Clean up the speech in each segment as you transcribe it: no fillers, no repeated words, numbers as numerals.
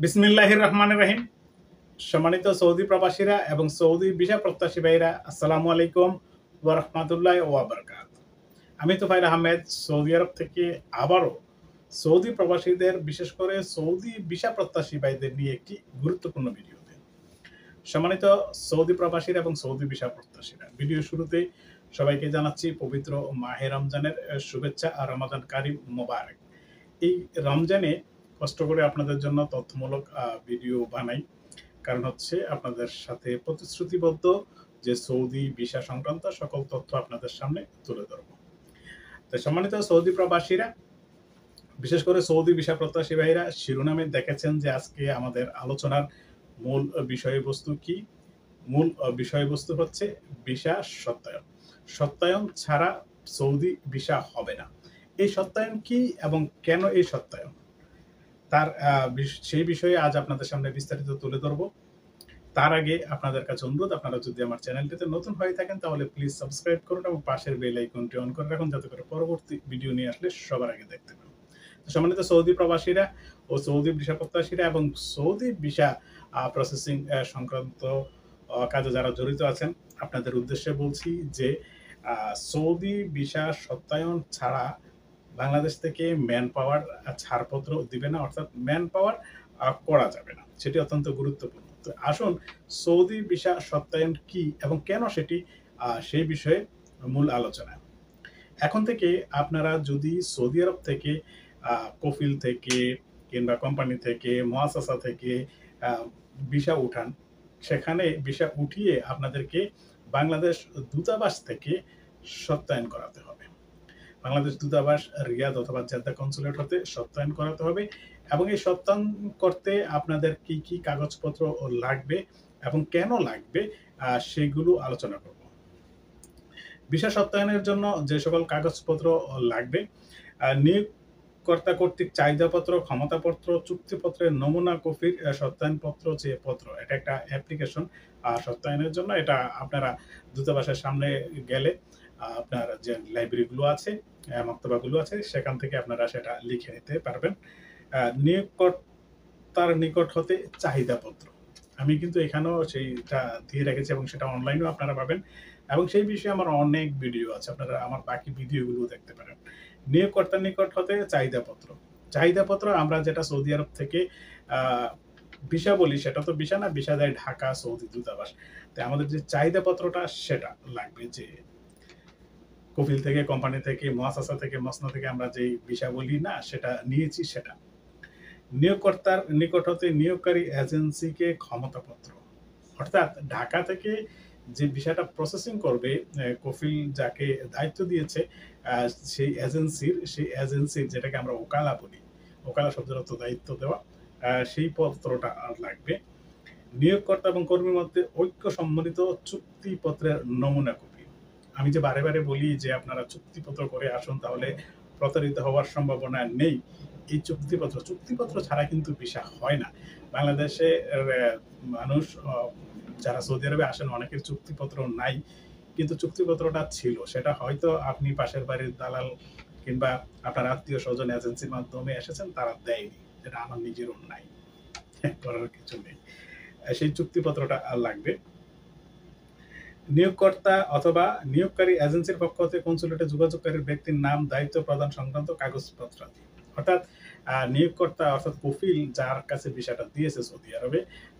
বিসমিল্লাহির রহমানির রহিম। সম্মানিত সৌদি প্রবাসীরা এবং সৌদি ভিসা প্রত্যাশী ভাইরা, আসসালামু আলাইকুম ওয়া রাহমাতুল্লাহি ওয়া বারাকাতুহু। আমি তোফায়েল আহমেদ সৌদি আরব থেকে আবারও সৌদি প্রবাসীদের, বিশেষ করে সৌদি ভিসা প্রত্যাশী ভাইদের নিয়ে একটি গুরুত্বপূর্ণ ভিডিও দেন। সম্মানিত সৌদি প্রবাসীরা এবং সৌদি ভিসা প্রত্যাশীরা, ভিডিও শুরুতেই সবাইকে জানাচ্ছি পবিত্র মাহে রমজানের শুভেচ্ছা আর রমাদান কারিম মোবারক। এই রমজানে কষ্ট করে আপনাদের জন্য তথ্যমূলক ভিডিও বানাই, কারণ হচ্ছে আপনাদের সাথে প্রতিশ্রুতিবদ্ধ যে সৌদি ভিসা সংক্রান্ত সকল তথ্য আপনাদের সামনে তুলে ধরব। তো সম্মানিত সৌদি প্রবাসীরা, বিশেষ করে সৌদি ভিসা প্রত্যাশী ভাইরা, শিরোনামে দেখেছেন যে আজকে আমাদের আলোচনার মূল বিষয়বস্তু কি। মূল বিষয়বস্তু হচ্ছে ভিসা সত্যায়ন। সত্যায়ন ছাড়া সৌদি ভিসা হবে না। এই সত্যায়ন কি এবং কেন এই সত্যায়ন, তার সেই বিষয়ে আজ আপনাদের সামনে বিস্তারিত তুলে ধরব। তার আগে আপনাদের কাছে অনুরোধ, আপনারা যদি আমার চ্যানেলটিতে নতুন হয়ে থাকেন তাহলে প্লিজ সাবস্ক্রাইব করুন এবং পাশের বেল আইকনটি অন করে রাখুন, যাতে করে পরবর্তী ভিডিও নিয়ে আসলে সবার আগে দেখতে পান। সম্মানিত সৌদি প্রবাসীরা ও সৌদি ভিসা প্রত্যাশীরা এবং সৌদি ভিসা প্রসেসিং সংক্রান্ত কাজে যারা জড়িত আছেন, আপনাদের উদ্দেশ্যে বলছি যে সৌদি ভিসা সত্যায়ন ছাড়া বাংলাদেশ থেকে ম্যান পাওয়ার ছাড়পত্র দিবে না, অর্থাৎ ম্যান পাওয়ার করা যাবে না। সেটি অত্যন্ত গুরুত্বপূর্ণ। তো আসুন সৌদি ভিসা সত্যায়ন কি এবং কেন সেটি, সেই বিষয়ে মূল আলোচনা। এখন থেকে আপনারা যদি সৌদি আরব থেকে কফিল থেকে কিংবা কোম্পানি থেকে, মুআসাসা থেকে ভিসা উঠান, সেখানে ভিসা উঠিয়ে আপনাদেরকে বাংলাদেশ দূতাবাস থেকে সত্যায়ন করাতে হবে। বাংলাদেশ দূতাবাস রিয়াদ অথবা জেদ্দা কনসুলেট হতে সত্যায়ন করাতে হবে। এবং এই সত্যায়ন করতে আপনাদের কি কি কাগজপত্র লাগবে এবং কেন লাগবে, সেগুলো আলোচনা করব। ভিসা সত্যায়নের জন্য যে সকল কাগজপত্র লাগবে: নিয়োগকর্তা কর্তৃক চাহিদাপত্র, ক্ষমতাপত্র, চুক্তিপত্রের নমুনা কপির সত্যায়নপত্র, যে পত্র, এটা একটা অ্যাপ্লিকেশন সত্যায়নের জন্য। এটা আপনারা দূতাবাসের সামনে গেলে আপনার যে লাইব্রেরিগুলো আছে, মক্তবাগুলো আছে, সেখান থেকে আপনারা সেটা লিখে নিতে পারবেন। নিয়োগকর্তার নিকট হতে চাহিদাপত্র, আমি কিন্তু এখানেও সেইটা দিয়ে রেখেছি এবং সেটা অনলাইনেও আপনারা পাবেন, এবং সেই বিষয়ে আমার অনেক ভিডিও আছে, আপনারা আমার বাকি ভিডিওগুলো দেখতে পারেন। নিয়োগকর্তার নিকট হতে চাহিদাপত্র। চাহিদাপত্র আমরা যেটা সৌদি আরব থেকে ভিসা বলি, সেটা তো ভিসা না, ভিসা দেয় ঢাকা সৌদি দূতাবাস। তাই আমাদের যে চাহিদাপত্রটা সেটা লাগবে, যে কফিল থেকে, কোম্পানি থেকে, মুআসাসা থেকে, মসনা থেকে আমরা যে ভিসা বলি না, সেটা নিয়েছি সেটা। নিয়োগকর্তার নিকট হতে নিয়োগকারী এজেন্সিকে ক্ষমতাপত্র, অর্থাৎ ঢাকা থেকে যে ভিসাটা প্রসেসিং করবে, কফিল যাকে দায়িত্ব দিয়েছে, সেই এজেন্সির যেটাকে আমরা ওকালা বলি, ওকালা শব্দের অর্থ দায়িত্ব দেওয়া, সেই পত্রটা লাগবে। নিয়োগকর্তা এবং কর্মীর মধ্যে ঐক্য সম্মিলিত চুক্তিপত্রের নমুনা কপি। আমি যে বারে বারে বলি যে আপনারা চুক্তিপত্র করে আসুন, তাহলে প্রতারিত হওয়ার সম্ভাবনা নেই। এই চুক্তিপত্র ছাড়া কিন্তু ভিসা হয় না। বাংলাদেশে মানুষ যারা সৌদি আরবে আসেন, অনেকের চুক্তিপত্র নাই, কিন্তু চুক্তিপত্রটা ছিল, সেটা হয়তো আপনি পাশের বাড়ির দালাল কিংবা আপনার আত্মীয় স্বজন এজেন্সির মাধ্যমে এসেছেন, তারা দেয়নি, যেটা আমার নিজেরও নাই, করার কিছু নেই। সেই চুক্তিপত্রটা লাগবে। নিয়োগকর্তা অথবা নিয়োগকারী এজেন্সির পক্ষ হতে কনসুলেটে যোগাযোগকারী ব্যক্তির নাম, দায়িত্ব প্রদান সংক্রান্ত কাগজপত্র, অর্থাৎ নিয়োগকর্তা অর্থাৎ কফিল যার কাছে ভিসাটা দিয়েছে সৌদি আরবে,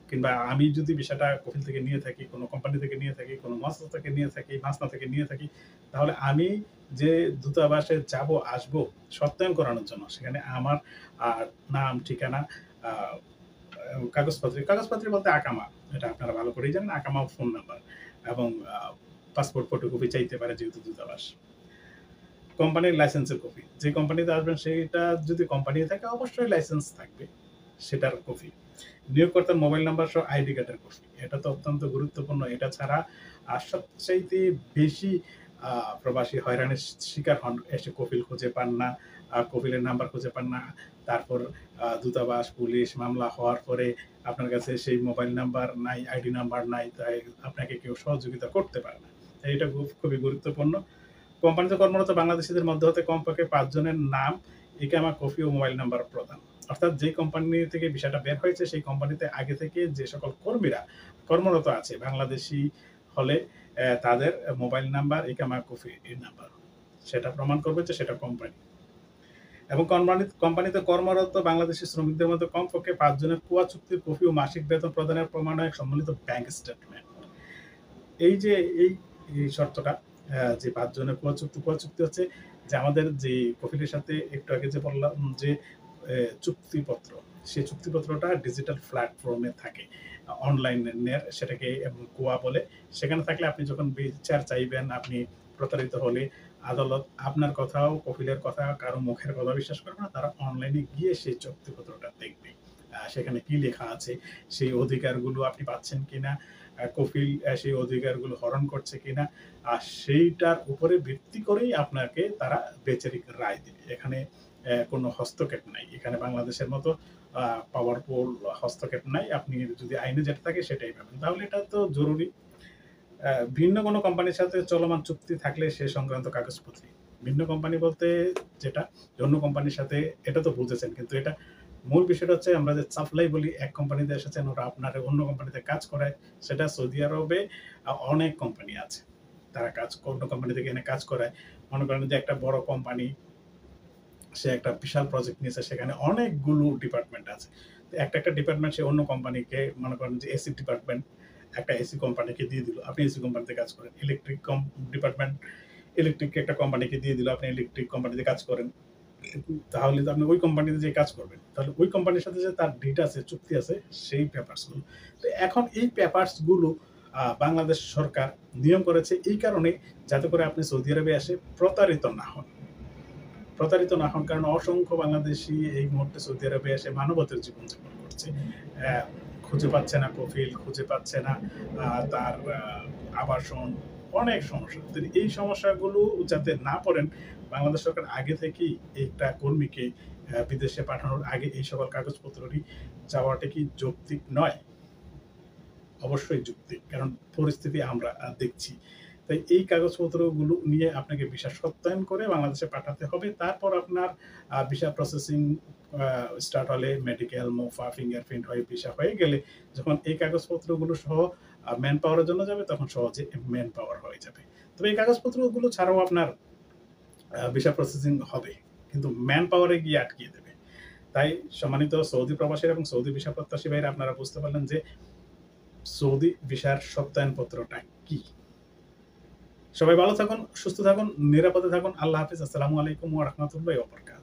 কিংবা আমি যদি ভিসাটা কফিল থেকে নিয়ে থাকি, কোনো কোম্পানি থেকে নিয়ে থাকি, কোনো মুআসাসা থেকে নিয়ে থাকি, মাসনা থেকে নিয়ে থাকি, তাহলে আমি যে দূতাবাসে যাব আসব সত্যায়ন করানোর জন্য, সেখানে আমার নাম, ঠিকানা, কাগজপত্র বলতে আকামা, এটা আপনারা ভালো করেই জানেন, আকামা, ফোন নাম্বার এবং পাসপোর্ট ফটোকপি চাইতে পারে যেহেতু দূতাবাস। কোম্পানির লাইসেন্সের কপি, যে কোম্পানিতে আসবেন সেটা যদি কোম্পানি থাকে অবশ্যই লাইসেন্স থাকবে, সেটার কপি। নিয়োগকর্তার মোবাইল নাম্বার সহ আইডি কার্ডের কপি, এটা তো অত্যন্ত গুরুত্বপূর্ণ। এটা ছাড়া সবচাইতে বেশি প্রবাসী হয়রানির শিকার হন, এসে কফিল খুঁজে পান না, কফিলের নাম্বার খুঁজে পান না, তারপর দূতাবাস, পুলিশ মামলা হওয়ার পরে আপনার কাছে সেই মোবাইল নাম্বার নাই, আইডি নাম্বার নাই, তাই আপনাকে কেউ সহযোগিতা করতে পারে না। এটা খুবই গুরুত্বপূর্ণ। কোম্পানিতে কর্মরত বাংলাদেশিদের মধ্যে হতে কমপক্ষে 5 জনের নাম, ইকামা, কপি ও মোবাইল নাম্বার প্রদান, অর্থাৎ যেই কোম্পানি থেকে ভিসাটা বের হয়েছে সেই কোম্পানিতে আগে থেকে যে সকল কর্মীরা কর্মরত আছে বাংলাদেশী হলে তাদের মোবাইল নাম্বার, ইকামা কপি নাম্বার সেটা প্রমাণ করবে যে সেটা কোম্পানি। এবং কোম্পানিতে কর্মরত বাংলাদেশী শ্রমিকদের মধ্যে কমপক্ষে ৫ জনের কোয়া চুক্তির কপি ও মাসিক বেতন প্রদানের প্রমাণক সম্বলিত ব্যাংক স্টেটমেন্ট। এই যে এই শর্তটা যে ৫ জনের কোয়া চুক্তি হচ্ছে যে আমাদের যে কফিলের সাথে একটু আগে যে বললাম যে চুক্তিপত্র, সেই চুক্তিপত্রটা ডিজিটাল প্ল্যাটফর্মে থাকে। অনলাইনের সেটাকে কোয়া বলে। সেখানে থাকলে আপনি যখন বিচার চাইবেন, আপনি প্রতারিত হলে আদালত আপনার কথাও, কফিলের কথা, কারো মুখের কথা বিশ্বাস করবে না। তারা অনলাইনে গিয়ে সেই চুক্তিপত্রটা দেখবে। সেখানে কি লেখা আছে, সেই অধিকারগুলো আপনি পাচ্ছেন কিনা, কফিল সেই অধিকারগুলো হরণ করছে কিনা, আর সেইটার উপরে ভিত্তি করেই আপনাকে তারা বেচারিক রায় দেবে। এখানে কোনো হস্তক্ষেপ নাই। এখানে বাংলাদেশের মতো পাওয়ারফুল হস্তক্ষেপ নাই। আপনি যদি আইনে যেটা থাকে সেটাই পাবেন। তাহলে এটা তো জরুরি। ভিন্ন কোনো কোম্পানির সাথে চলমান চুক্তি থাকলে সে সংক্রান্ত কাগজপত্র। ভিন্ন কোম্পানি বলতে যেটা অন্য কোম্পানির সাথে, এটা তো বুঝেছেন, কিন্তু এটা মূল বিষয়টা হচ্ছে আমরা যে সাপ্লাই বলি, এক কোম্পানিতে এসেছেন, ওরা আপনার অন্য কোম্পানিতে কাজ করায়। সেটা সৌদি আরবে অনেক কোম্পানি আছে, তারা অন্য কোম্পানি থেকে এনে কাজ করায়। মনে করেন যে একটা বড় কোম্পানি, সে একটা বিশাল প্রজেক্ট নিয়েছে, সেখানে অনেকগুলো ডিপার্টমেন্ট আছে। একটা ডিপার্টমেন্ট সে অন্য কোম্পানিকে, মনে করেন যে এসি ডিপার্টমেন্ট একটা এসি কোম্পানিকে দিয়ে দিল, আপনি এসি কোম্পানিতে কাজ করেন। ইলেকট্রিক ডিপার্টমেন্ট ইলেকট্রিক একটা কোম্পানিকে দিয়ে দিল, আপনি ইলেকট্রিক কোম্পানিতে কাজ করেন। তাহলে তো আপনি ওই কোম্পানিতে যে কাজ করবেন, তাহলে ওই কোম্পানির সাথে যে তার ডিট আছে, চুক্তি আছে, সেই পেপারসগুলো। তো এখন এই পেপারসগুলো বাংলাদেশ সরকার নিয়ম করেছে এই কারণে, যাতে করে আপনি সৌদি আরবে এসে প্রতারিত না হন। কারণ অসংখ্য বাংলাদেশী এই মুহূর্তে সৌদি আরবে এসে মানবতার জীবনযাপন করছে। খুঁজে পাচ্ছে না কফিল, খুঁজে পাচ্ছে না তার আবাসন, অনেক সমস্যা। এই সমস্যাগুলো যাতে না পড়েন, বাংলাদেশ সরকার আগে থেকেই একটা কর্মীকে বিদেশে পাঠানোর আগে এই সকল কাগজপত্রটি চাওয়াটা কি যৌক্তিক নয়? অবশ্যই যৌক্তিক, কারণ পরিস্থিতি আমরা দেখছি। তাই এই কাগজপত্রগুলো নিয়ে আপনাকে ভিসা সত্যায়ন করে বাংলাদেশে পাঠাতে হবে। তারপর আপনার ভিসা প্রসেসিং স্টার্ট হলে মেডিকেল, মোফা, ফিঙ্গারপ্রিন্ট হয়ে ভিসা হয়ে গেলে, যখন এই কাগজপত্রগুলো সহ ম্যান পাওয়ারের জন্য যাবে, তখন সহজে ম্যান পাওয়ার হয়ে যাবে। তবে এই কাগজপত্রগুলো ছাড়াও আপনার ভিসা প্রসেসিং হবে, কিন্তু ম্যান পাওয়ারে গিয়ে আটকিয়ে দেবে। তাই সম্মানিত সৌদি প্রবাসীরা এবং সৌদি ভিসা প্রত্যাশী ভাইরা, আপনারা বুঝতে পারলেন যে সৌদি ভিসার সত্যায়ন পত্রটা কি। সবাই ভালো থাকুন, সুস্থ থাকুন, নিরাপদে থাকুন। আল্লাহ হাফিজ। আসসালামু আলাইকুম ওয়া রাহমাতুল্লাহি ওয়া বারাকাতুহু।